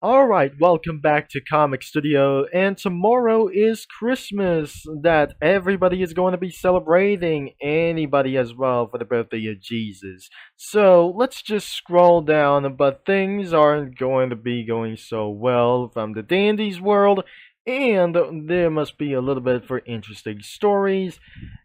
Alright, welcome back to Comic Studio, and tomorrow is Christmas that everybody is going to be celebrating, anybody as well, for the birthday of Jesus. So let's just scroll down, but things aren't going to be going so well from the Dandy's world, and there must be a little bit for interesting stories,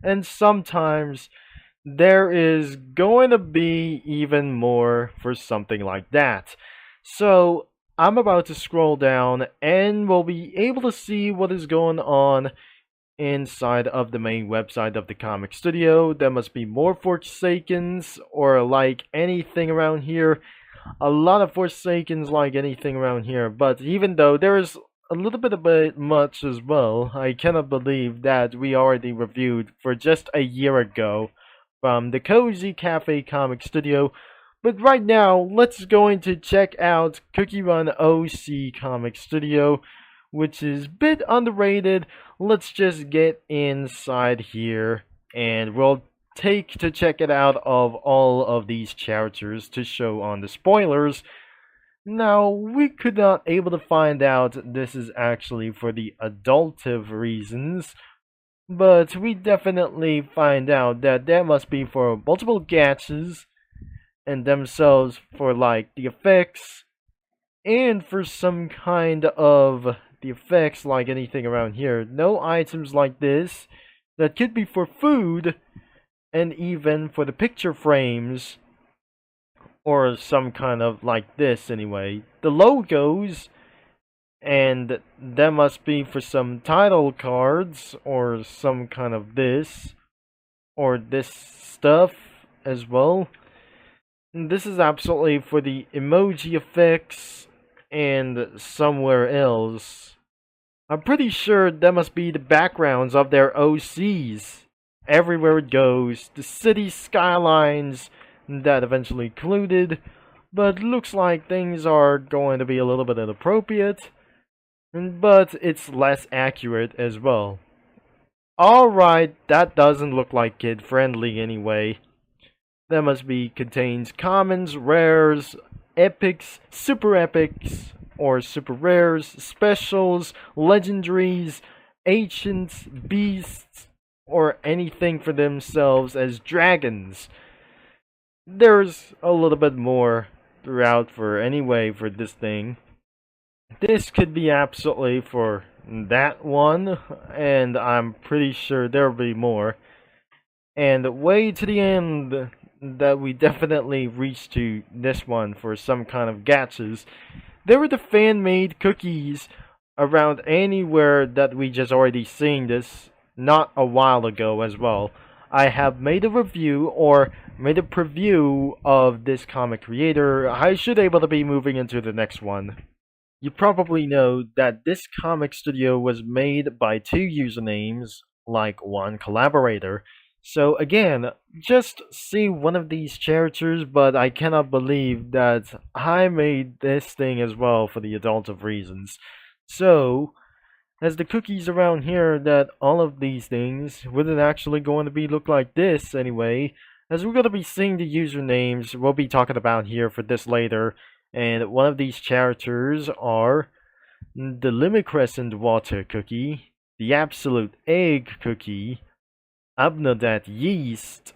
and sometimes there is going to be even more for something like that. So I'm about to scroll down and we'll be able to see what is going on inside of the main website of the comic studio. There must be more Forsakens or like anything around here. A lot of Forsakens like anything around here, but even though there is a little bit of it much as well, I cannot believe that we already reviewed for just a year ago from the Cozy Cafe Comic Studio. But right now, let's go into check out Cookie Run OC Comic Studio, which is a bit underrated. Let's just get inside here, and we'll take to check it out of all of these characters to show on the spoilers. Now, we could not able to find out this is actually for the adultive reasons, but we definitely find out that there must be for multiple gaches and themselves for like the effects and for some kind of the effects like anything around here. No items like this that could be for food and even for the picture frames or some kind of like this anyway. The logos and that must be for some title cards or some kind of this or this stuff as well. This is absolutely for the emoji effects and somewhere else. I'm pretty sure that must be the backgrounds of their OCs. Everywhere it goes, the city skylines that eventually included, but looks like things are going to be a little bit inappropriate, but it's less accurate as well. Alright, that doesn't look like kid friendly anyway. That must be contains commons, rares, epics, super epics, or super rares, specials, legendaries, ancients, beasts, or anything for themselves as dragons. There's a little bit more throughout for anyway for this thing. This could be absolutely for that one, and I'm pretty sure there'll be more. And way to the end that we definitely reached to this one for some kind of gachas. There were the fan-made cookies around anywhere that we just already seen this not a while ago as well. I have made a review or made a preview of this comic creator. I should able to be moving into the next one. You probably know that this comic studio was made by two usernames, like one collaborator. So again, just see one of these characters, but I cannot believe that I made this thing as well for the adultive reasons. So, as the cookies around here, that all of these things wouldn't actually going to be look like this anyway, as we're going to be seeing the usernames we'll be talking about here for this later, and one of these characters are the Limicrescent Water Cookie, the Absolute Egg Cookie, Abnodat Yeast,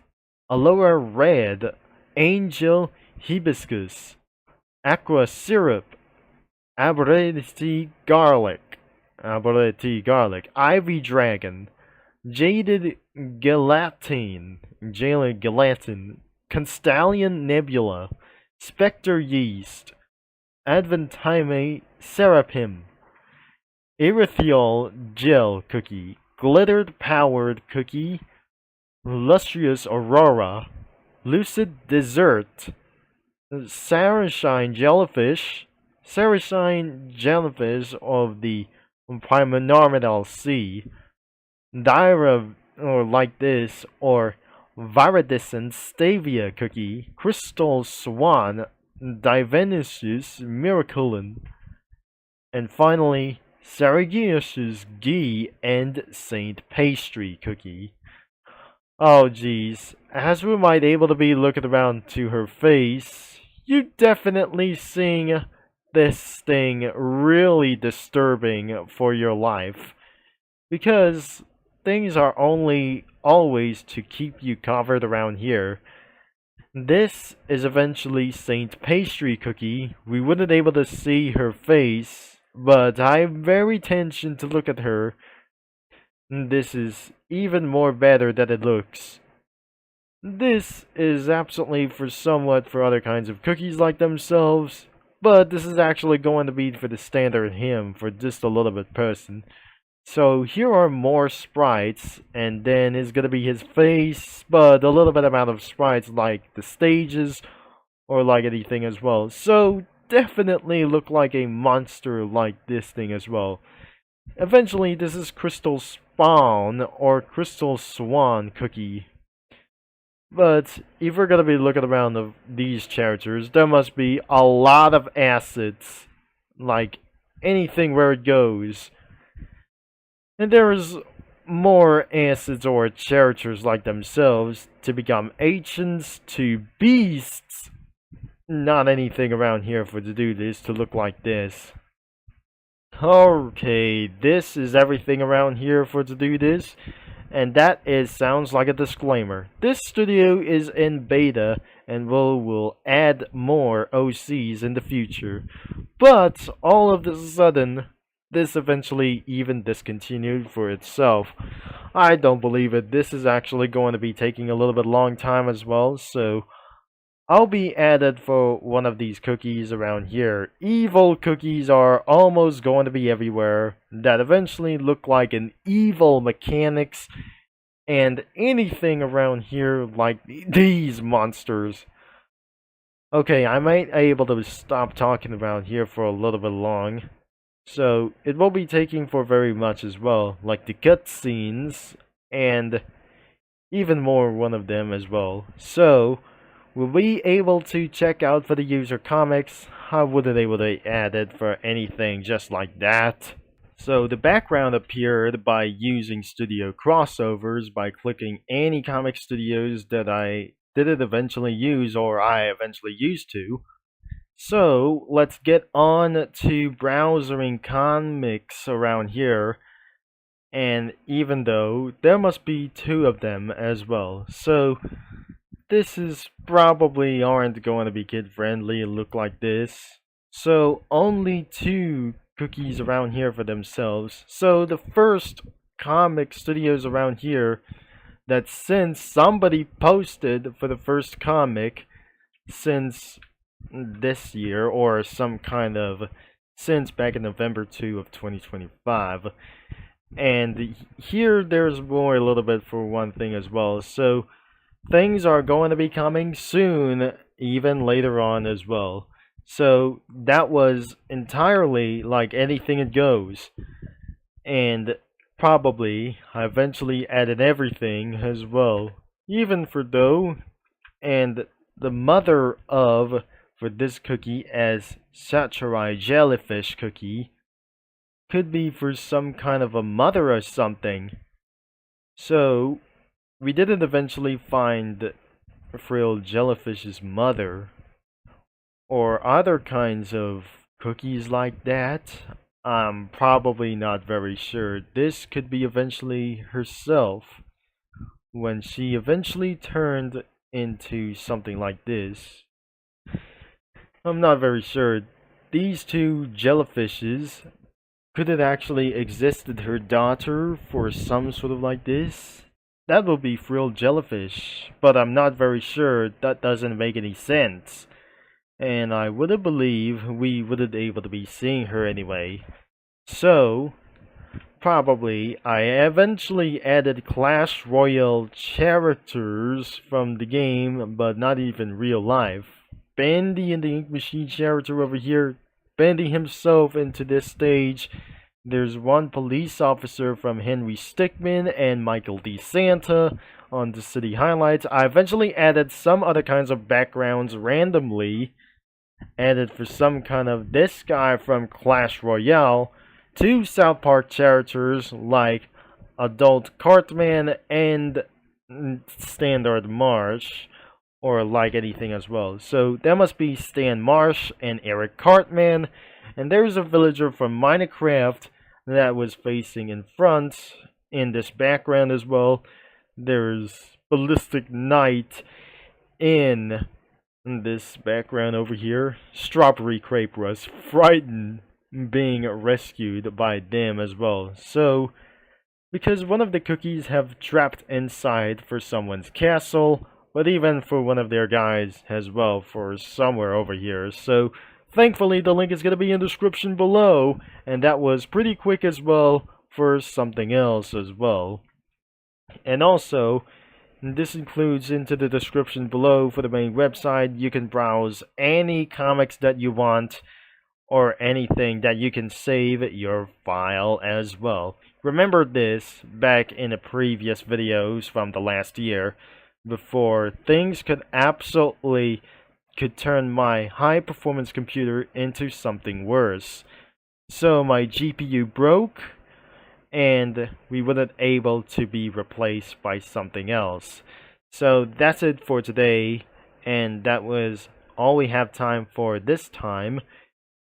Aloha Red, Angel Hibiscus, Aqua Syrup, Arboretti Garlic, Ivy Dragon, Jaded Gelatin, Constellion Nebula, Spectre Yeast, Adventime Seraphim, Erythiol Gel Cookie, Glittered Powered Cookie, Lustrous Aurora, Lucid Dessert, Sarashine Jellyfish of the Primordial Sea, Dyra or like this, or Viridescent Stavia Cookie, Crystal Swan, Divinicious Miraculin, and finally Saragius's Ghee and Saint Pastry Cookie. Oh geez, as we might able to be looking around to her face, you definitely seeing this thing really disturbing for your life, because things are only always to keep you covered around here. This is eventually Saint Pastry Cookie. We wouldn't able to see her face, but I'm very tempted to look at her. This is even more better than it looks. This is absolutely for somewhat for other kinds of cookies like themselves, but this is actually going to be for the standard him for just a little bit person. So here are more sprites, and then is gonna be his face, but a little bit amount of sprites like the stages or like anything as well. So definitely look like a monster like this thing as well. Eventually, this is Crystal Spawn or Crystal Swan Cookie. But if we're gonna be looking around these characters, there must be a lot of assets, like anything where it goes. And there's more assets or characters like themselves to become ancients to beasts. Not anything around here for to do this to look like this. Okay, this is everything around here for to do this. And that is sounds like a disclaimer. This studio is in beta and will add more OCs in the future. But all of a sudden, this eventually even discontinued for itself. I don't believe it. This is actually going to be taking a little bit long time as well, so I'll be added for one of these cookies around here. Evil cookies are almost going to be everywhere that eventually look like an evil mechanics and anything around here like these monsters. Okay, I might be able to stop talking about here for a little bit long. So it will be taking for very much as well, like the cutscenes and even more one of them as well. So we'll be able to check out for the user comics. I wouldn't able to add it for anything just like that. So the background appeared by using studio crossovers by clicking any comic studios that I didn't eventually use or I eventually used to. So let's get on to browsing comics around here. And even though there must be two of them as well. So this is probably aren't going to be kid friendly look like this. So only two cookies around here for themselves. So the first comic studios around here that since somebody posted for the first comic since this year or some kind of since back in November 2 of 2025. And here there's more a little bit for one thing as well. So things are going to be coming soon, even later on as well. So that was entirely like anything it goes. And probably I eventually added everything as well. Even for though and the mother of for this cookie as Sakurai jellyfish cookie could be for some kind of a mother or something. So we didn't eventually find Frail Jellyfish's mother or other kinds of cookies like that. I'm probably not very sure. This could be eventually herself when she eventually turned into something like this. I'm not very sure. These two jellyfishes, could it actually existed her daughter for some sort of like this? That would be frilled jellyfish, but I'm not very sure. That doesn't make any sense. And I wouldn't believe we wouldn't able to be seeing her anyway. So, probably I eventually added Clash Royale characters from the game, but not even real life. Bandy and the Ink Machine character over here, Bandy himself into this stage. There's one police officer from Henry Stickmin and Michael D. Santa on the city highlights. I eventually added some other kinds of backgrounds randomly. Added for some kind of this guy from Clash Royale. Two South Park characters like Adult Cartman and Standard Marsh. or like anything as well. So that must be Stan Marsh and Eric Cartman. And there's a villager from Minecraft that was facing in front in this background as well. There's Ballistic Knight in this background over here. Strawberry Crepe was frightened being rescued by them as well. So, because one of the cookies have trapped inside for someone's castle, but even for one of their guys as well for somewhere over here. So, thankfully the link is going to be in the description below, and that was pretty quick as well for something else as well. And also, this includes into the description below for the main website. You can browse any comics that you want or anything that you can save your file as well. Remember this back in the previous videos from the last year before things could turn my high performance computer into something worse. So my GPU broke and we weren't able to be replaced by something else. So that's it for today, and that was all we have time for this time,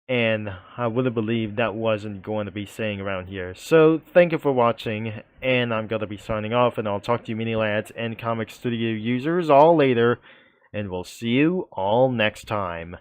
and I wouldn't believe that wasn't going to be saying around here. So thank you for watching, and I'm gonna be signing off, and I'll talk to you mini lads and Comic Studio users all later, and we'll see you all next time.